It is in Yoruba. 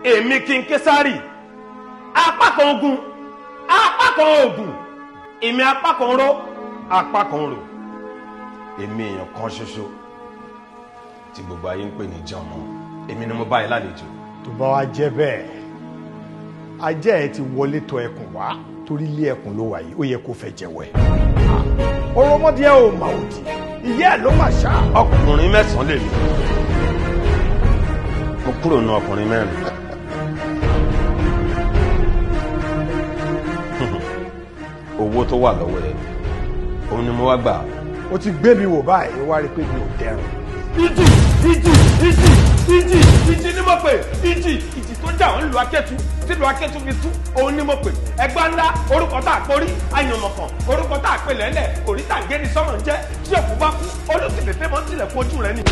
èmi King Kesari apá kan ogun apá kan ogun èmi apá kan ró apá kan rò èmi èèyàn kan ṣoṣo tí gbogbo ayé ń pè ní jọmọ èmi ni mo bá ẹ lálejò. tó bá wá jẹ́ bẹ́ẹ̀ ajẹ́ ẹ ti wọlé tọ̀ ẹkùn wá torí ilé ẹkùn ló wà yìí ó yẹ kó fẹ́ jẹ́wọ́ ẹ̀. ọ̀rọ̀mọdé ẹ ò mà òdì ìyá ẹ ló mà ṣá. ọkùnrin mẹ́sàn-án lè mi mo kúrò nínú ọkùnrin mẹ́rin. owó tó wà lọ́wọ́ ẹ̀ òun ni mo wá gbà. o ti gbé mi wò báyìí wá rí pé mi ò dẹrùn. ìjì ni mo pè ìjì tó jà wọn lu akẹ́tù tí lu akẹ́tù fi tú òun ni mo pè ẹgbà ńlá orúkọ tá a porí àyànmọ̀kàn orúkọ tá a pè lẹ́lẹ̀ oríta gẹ́ni sọ́mọ̀ ń jẹ́ tí òkú bá kú olùsèpèpè mọ́ tilẹ̀ fojú rẹ̀ ni.